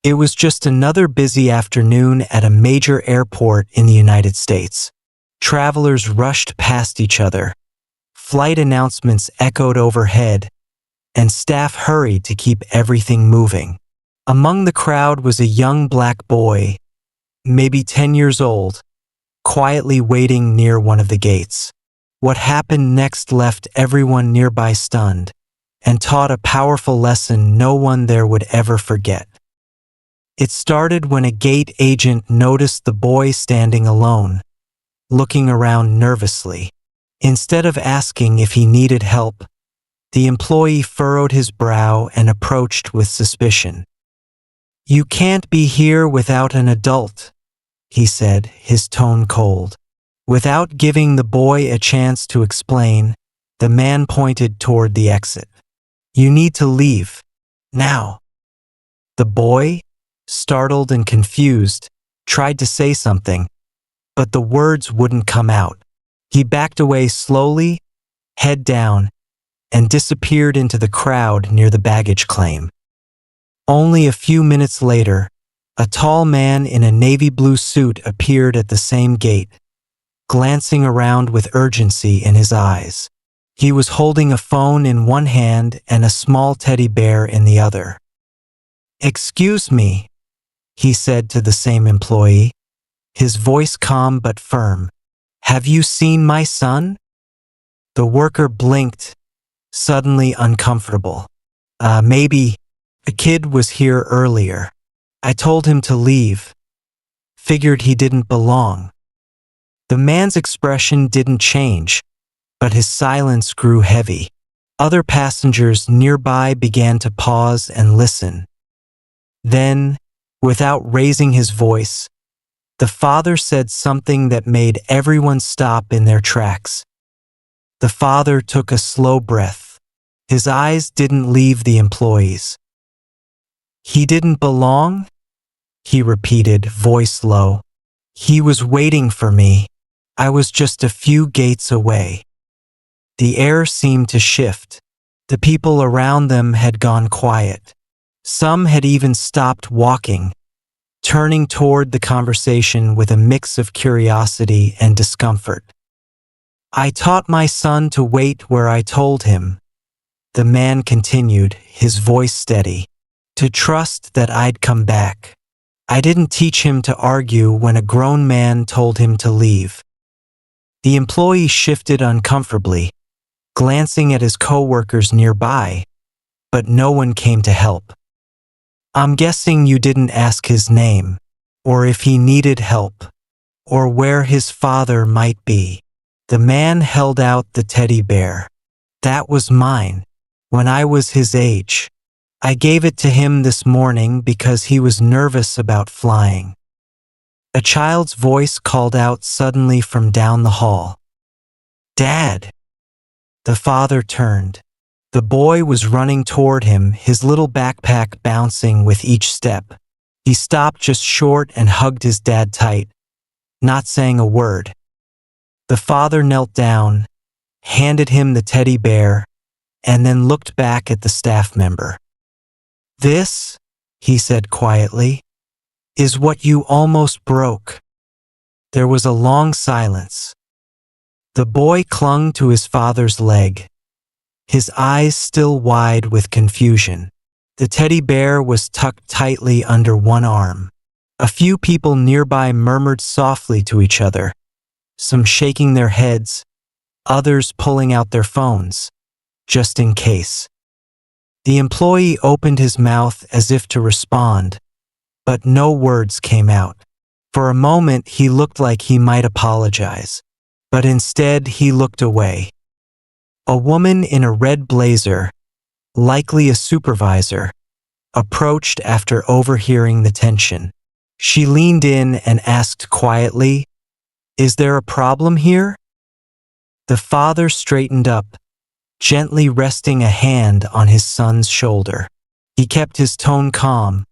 It was just another busy afternoon at a major airport in the United States. Travelers rushed past each other. Flight announcements echoed overhead, and staff hurried to keep everything moving. Among the crowd was a young black boy, maybe 10 years old, quietly waiting near one of the gates. What happened next left everyone nearby stunned, and taught a powerful lesson no one there would ever forget. It started when a gate agent noticed the boy standing alone, looking around nervously. Instead of asking if he needed help, the employee furrowed his brow and approached with suspicion. "You can't be here without an adult," he said, his tone cold. Without giving the boy a chance to explain, the man pointed toward the exit. "You need to leave. Now." The boy, startled and confused, tried to say something, but the words wouldn't come out. He backed away slowly, head down, and disappeared into the crowd near the baggage claim. Only a few minutes later, a tall man in a navy blue suit appeared at the same gate, glancing around with urgency in his eyes. He was holding a phone in one hand and a small teddy bear in the other. "Excuse me," he said to the same employee, his voice calm but firm. "Have you seen my son?" The worker blinked, suddenly uncomfortable. Maybe. The kid was here earlier. I told him to leave. Figured he didn't belong." The man's expression didn't change, but his silence grew heavy. Other passengers nearby began to pause and listen. Then, without raising his voice, the father said something that made everyone stop in their tracks. The father took a slow breath. His eyes didn't leave the employees. "He didn't belong?" he repeated, voice low. "He was waiting for me. I was just a few gates away." The air seemed to shift. The people around them had gone quiet. Some had even stopped walking, turning toward the conversation with a mix of curiosity and discomfort. "I taught my son to wait where I told him," the man continued, his voice steady, "to trust that I'd come back. I didn't teach him to argue when a grown man told him to leave." The employee shifted uncomfortably, glancing at his coworkers nearby, but no one came to help. "I'm guessing you didn't ask his name, or if he needed help, or where his father might be." The man held out the teddy bear. "That was mine, when I was his age. I gave it to him this morning because he was nervous about flying." A child's voice called out suddenly from down the hall. "Dad!" The father turned. The boy was running toward him, his little backpack bouncing with each step. He stopped just short and hugged his dad tight, not saying a word. The father knelt down, handed him the teddy bear, and then looked back at the staff member. "This," he said quietly, "is what you almost broke." There was a long silence. The boy clung to his father's leg, his eyes still wide with confusion. The teddy bear was tucked tightly under one arm. A few people nearby murmured softly to each other, some shaking their heads, others pulling out their phones, just in case. The employee opened his mouth as if to respond, but no words came out. For a moment he looked like he might apologize, but instead he looked away. A woman in a red blazer, likely a supervisor, approached after overhearing the tension. She leaned in and asked quietly, "Is there a problem here?" The father straightened up, gently resting a hand on his son's shoulder. He kept his tone calm,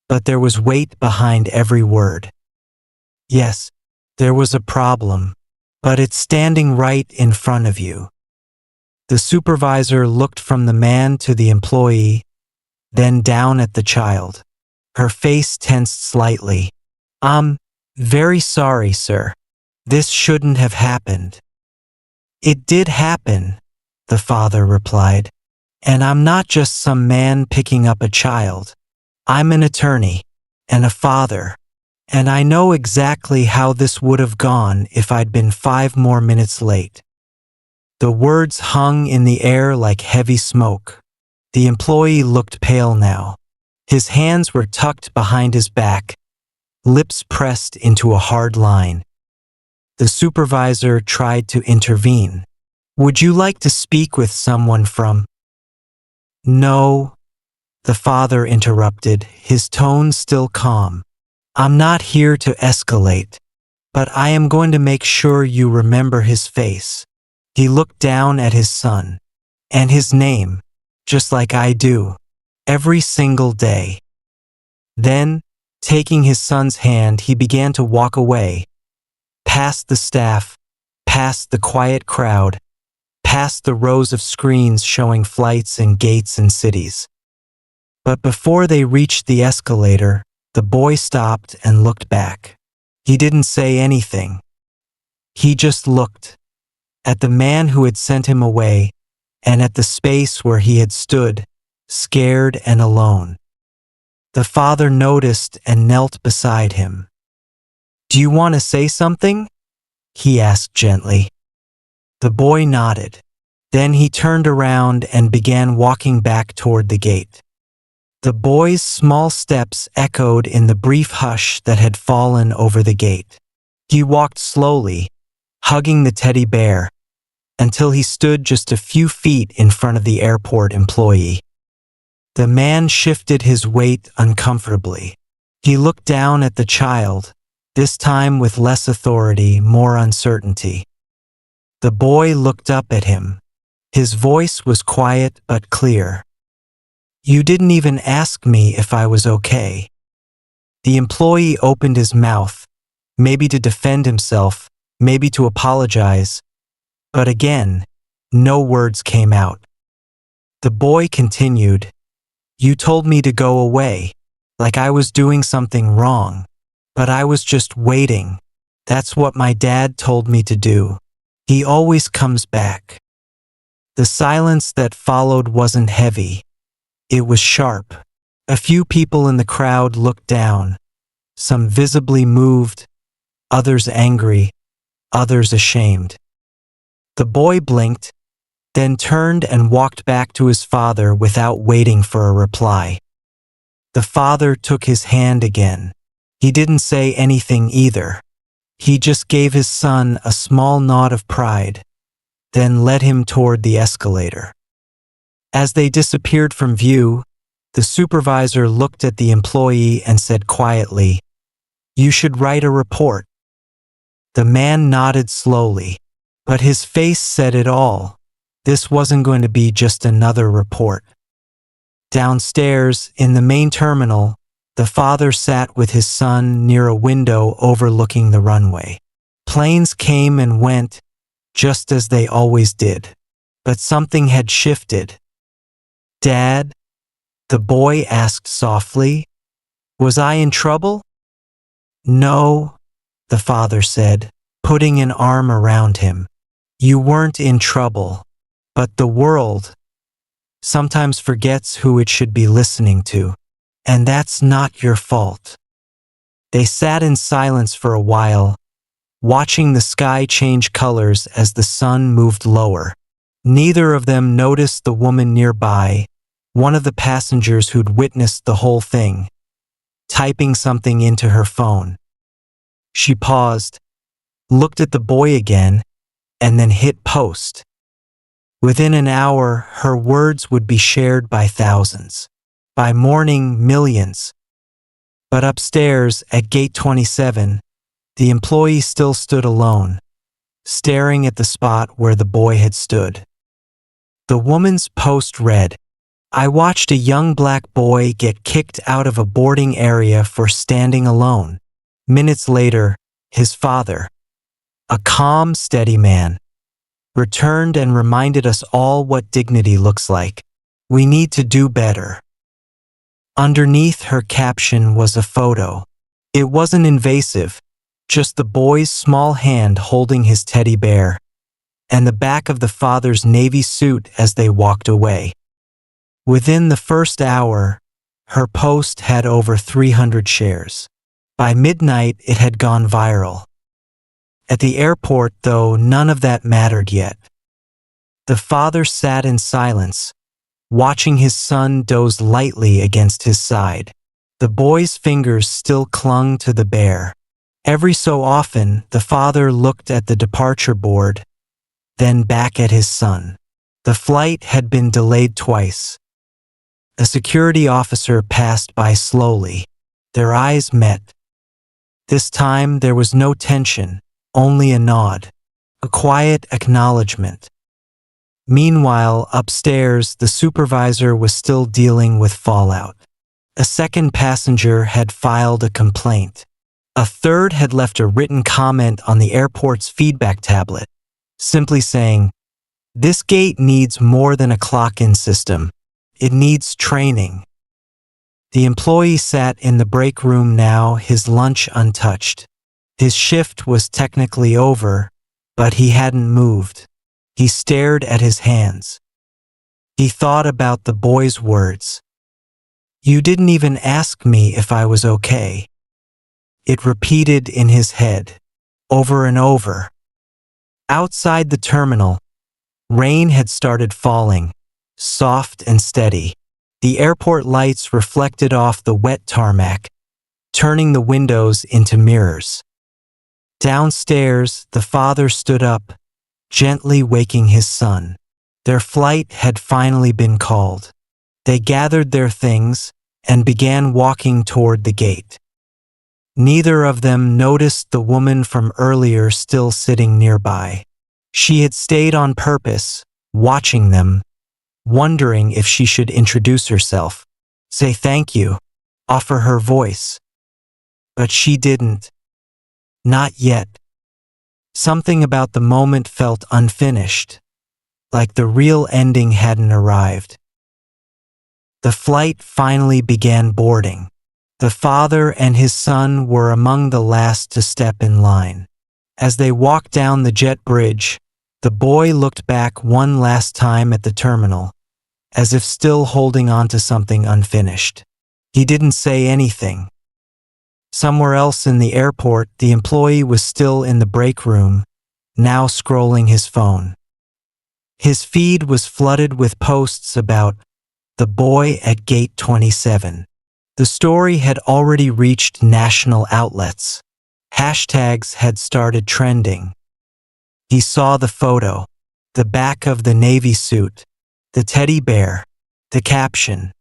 but there was weight behind every word. "Yes, there was a problem, but it's standing right in front of you." The supervisor looked from the man to the employee, then down at the child. Her face tensed slightly. "I'm very sorry, sir. This shouldn't have happened." "It did happen," the father replied. "And I'm not just some man picking up a child. I'm an attorney and a father, and I know exactly how this would have gone if I'd been 5 more minutes late." The words hung in the air like heavy smoke. The employee looked pale now. His hands were tucked behind his back, lips pressed into a hard line. The supervisor tried to intervene. "Would you like to speak with someone from—" "No," the father interrupted, his tone still calm. "I'm not here to escalate, but I am going to make sure you remember his face." He looked down at his son. "And his name, just like I do, every single day." Then, taking his son's hand, he began to walk away, past the staff, past the quiet crowd, past the rows of screens showing flights and gates and cities. But before they reached the escalator, the boy stopped and looked back. He didn't say anything. He just looked at the man who had sent him away and at the space where he had stood, scared and alone. The father noticed and knelt beside him. "Do you want to say something?" he asked gently. The boy nodded. Then he turned around and began walking back toward the gate. The boy's small steps echoed in the brief hush that had fallen over the gate. He walked slowly, hugging the teddy bear, until he stood just a few feet in front of the airport employee. The man shifted his weight uncomfortably. He looked down at the child, this time with less authority, more uncertainty. The boy looked up at him. His voice was quiet but clear. "You didn't even ask me if I was okay." The employee opened his mouth, maybe to defend himself, maybe to apologize, but again, no words came out. The boy continued, "You told me to go away, like I was doing something wrong, but I was just waiting. That's what my dad told me to do. He always comes back." The silence that followed wasn't heavy. It was sharp. A few people in the crowd looked down, some visibly moved, others angry, others ashamed. The boy blinked, then turned and walked back to his father without waiting for a reply. The father took his hand again. He didn't say anything either. He just gave his son a small nod of pride, then led him toward the escalator. As they disappeared from view, the supervisor looked at the employee and said quietly, "You should write a report." The man nodded slowly, but his face said it all. This wasn't going to be just another report. Downstairs, in the main terminal, the father sat with his son near a window overlooking the runway. Planes came and went, just as they always did. But something had shifted. "Dad?" the boy asked softly. "Was I in trouble?" "No," the father said, putting an arm around him. "You weren't in trouble, but the world sometimes forgets who it should be listening to, and that's not your fault." They sat in silence for a while, watching the sky change colors as the sun moved lower. Neither of them noticed the woman nearby, one of the passengers who'd witnessed the whole thing, typing something into her phone. She paused, looked at the boy again, and then hit post. Within an hour, her words would be shared by thousands. By morning, millions. But upstairs, at gate 27, the employee still stood alone, staring at the spot where the boy had stood. The woman's post read, "I watched a young black boy get kicked out of a boarding area for standing alone. Minutes later, his father, a calm, steady man, returned and reminded us all what dignity looks like. We need to do better." Underneath her caption was a photo. It wasn't invasive, just the boy's small hand holding his teddy bear, and the back of the father's navy suit as they walked away. Within the first hour, her post had over 300 shares. By midnight, it had gone viral. At the airport, though, none of that mattered yet. The father sat in silence, watching his son doze lightly against his side. The boy's fingers still clung to the bear. Every so often, the father looked at the departure board, then back at his son. The flight had been delayed twice. A security officer passed by slowly. Their eyes met. This time there was no tension, only a nod, a quiet acknowledgement. Meanwhile, upstairs, the supervisor was still dealing with fallout. A second passenger had filed a complaint. A third had left a written comment on the airport's feedback tablet, simply saying, "This gate needs more than a clock-in system. It needs training." The employee sat in the break room now, his lunch untouched. His shift was technically over, but he hadn't moved. He stared at his hands. He thought about the boy's words. "You didn't even ask me if I was okay." It repeated in his head, over and over. Outside the terminal, rain had started falling, soft and steady. The airport lights reflected off the wet tarmac, turning the windows into mirrors. Downstairs, the father stood up, gently waking his son. Their flight had finally been called. They gathered their things and began walking toward the gate. Neither of them noticed the woman from earlier still sitting nearby. She had stayed on purpose, watching them, wondering if she should introduce herself, say thank you, offer her voice. But she didn't. Not yet. Something about the moment felt unfinished, like the real ending hadn't arrived. The flight finally began boarding. The father and his son were among the last to step in line. As they walked down the jet bridge, the boy looked back one last time at the terminal, as if still holding on to something unfinished. He didn't say anything. Somewhere else in the airport, the employee was still in the break room, now scrolling his phone. His feed was flooded with posts about the boy at Gate 27. The story had already reached national outlets. Hashtags had started trending. He saw the photo, the back of the navy suit, the teddy bear, the caption.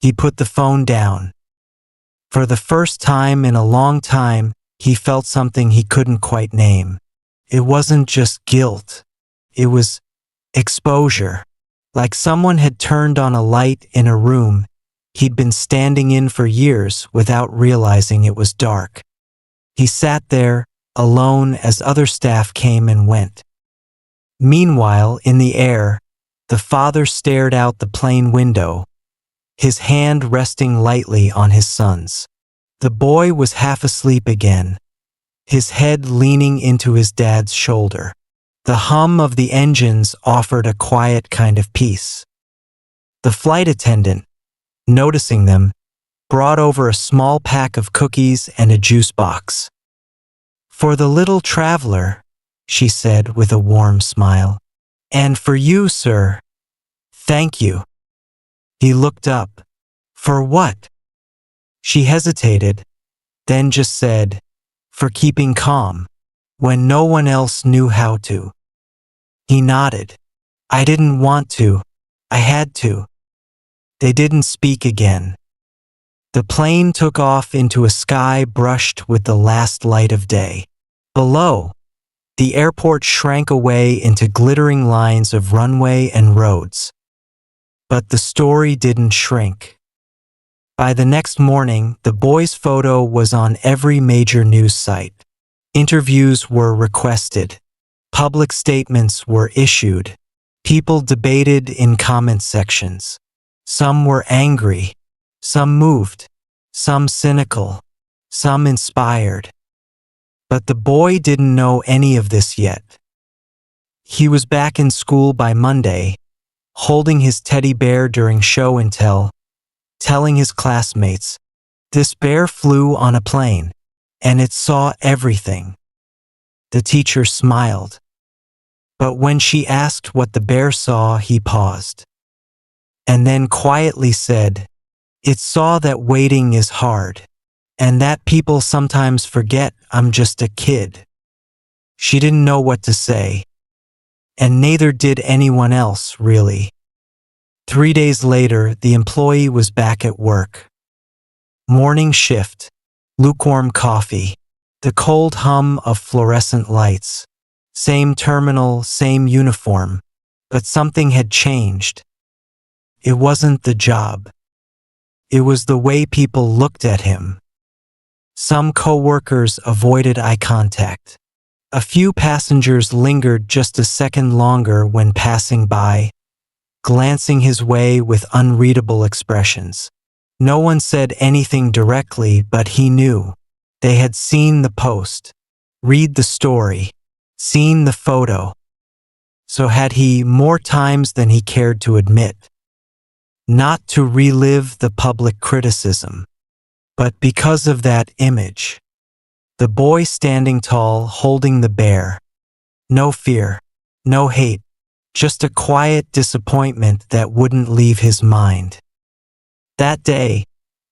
He put the phone down. For the first time in a long time, he felt something he couldn't quite name. It wasn't just guilt. It was exposure. Like someone had turned on a light in a room he'd been standing in for years without realizing it was dark. He sat there, alone as other staff came and went. Meanwhile, in the air, the father stared out the plane window, his hand resting lightly on his son's. The boy was half asleep again, his head leaning into his dad's shoulder. The hum of the engines offered a quiet kind of peace. The flight attendant, noticing them, brought over a small pack of cookies and a juice box. "For the little traveler," she said with a warm smile. "And for you, sir. Thank you." He looked up. "For what?" She hesitated, then just said, "For keeping calm, when no one else knew how to." He nodded. "I didn't want to. I had to." They didn't speak again. The plane took off into a sky brushed with the last light of day. Below, the airport shrank away into glittering lines of runway and roads. But the story didn't shrink. By the next morning, the boy's photo was on every major news site. Interviews were requested. Public statements were issued. People debated in comment sections. Some were angry, Some moved, some cynical, some inspired. But the boy didn't know any of this yet. He was back in school by Monday, holding his teddy bear during show and tell, telling his classmates, "This bear flew on a plane, and it saw everything." The teacher smiled. But when she asked what the bear saw, he paused. And then quietly said, "It saw that waiting is hard, and that people sometimes forget I'm just a kid." She didn't know what to say, and neither did anyone else, really. 3 days later, the employee was back at work. Morning shift, lukewarm coffee, the cold hum of fluorescent lights. Same terminal, same uniform, but something had changed. It wasn't the job. It was the way people looked at him. Some coworkers avoided eye contact. A few passengers lingered just a second longer when passing by, glancing his way with unreadable expressions. No one said anything directly, but he knew. They had seen the post, read the story, seen the photo. So had he, more times than he cared to admit. Not to relive the public criticism, but because of that image. The boy standing tall, holding the bear. No fear, no hate, just a quiet disappointment that wouldn't leave his mind. That day,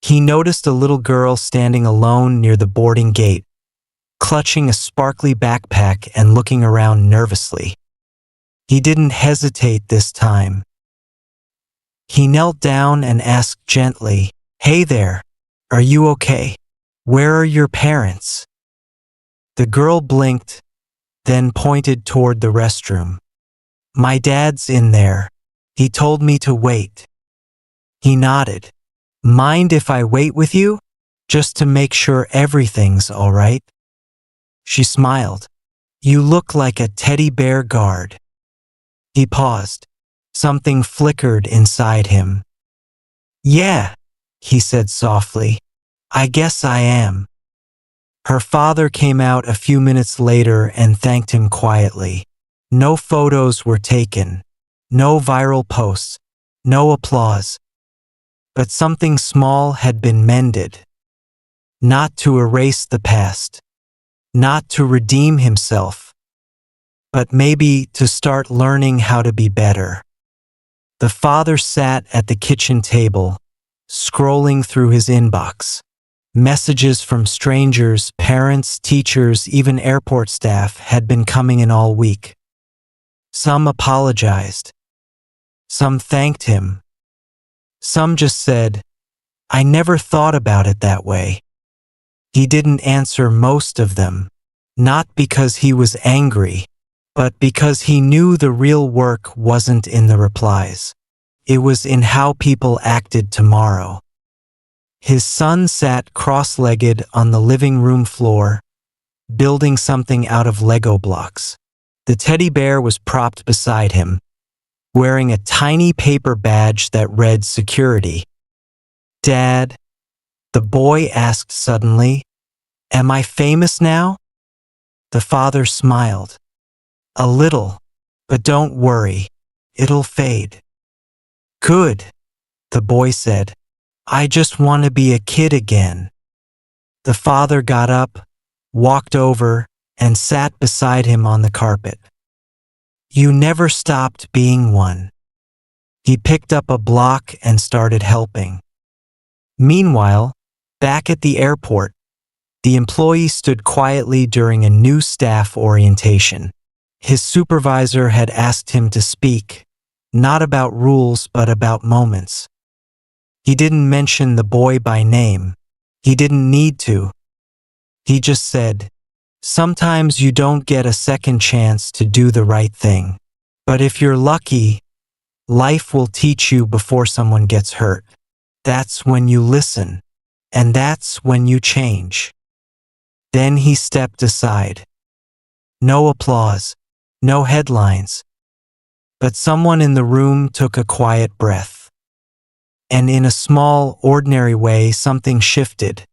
he noticed a little girl standing alone near the boarding gate, clutching a sparkly backpack and looking around nervously. He didn't hesitate this time. He knelt down and asked gently, "Hey there, are you okay? Where are your parents?" The girl blinked, then pointed toward the restroom. "My dad's in there. He told me to wait." He nodded. "Mind if I wait with you? Just to make sure everything's all right?" She smiled. "You look like a teddy bear guard." He paused. Something flickered inside him. "Yeah," he said softly. "I guess I am." Her father came out a few minutes later and thanked him quietly. No photos were taken, no viral posts, no applause. But something small had been mended. Not to erase the past, not to redeem himself, but maybe to start learning how to be better. The father sat at the kitchen table, scrolling through his inbox. Messages from strangers, parents, teachers, even airport staff had been coming in all week. Some apologized. Some thanked him. Some just said, "I never thought about it that way." He didn't answer most of them, not because he was angry, but because he knew the real work wasn't in the replies. It was in how people acted tomorrow. His son sat cross-legged on the living room floor, building something out of Lego blocks. The teddy bear was propped beside him, wearing a tiny paper badge that read security. "Dad," the boy asked suddenly, "am I famous now?" The father smiled. "A little, but don't worry, it'll fade." "Good," the boy said. "I just want to be a kid again." The father got up, walked over, and sat beside him on the carpet. "You never stopped being one." He picked up a block and started helping. Meanwhile, back at the airport, the employee stood quietly during a new staff orientation. His supervisor had asked him to speak, not about rules but about moments. He didn't mention the boy by name. He didn't need to. He just said, "Sometimes you don't get a second chance to do the right thing. But if you're lucky, life will teach you before someone gets hurt. That's when you listen. And that's when you change." Then he stepped aside. No applause, no headlines. But someone in the room took a quiet breath. And in a small, ordinary way, something shifted.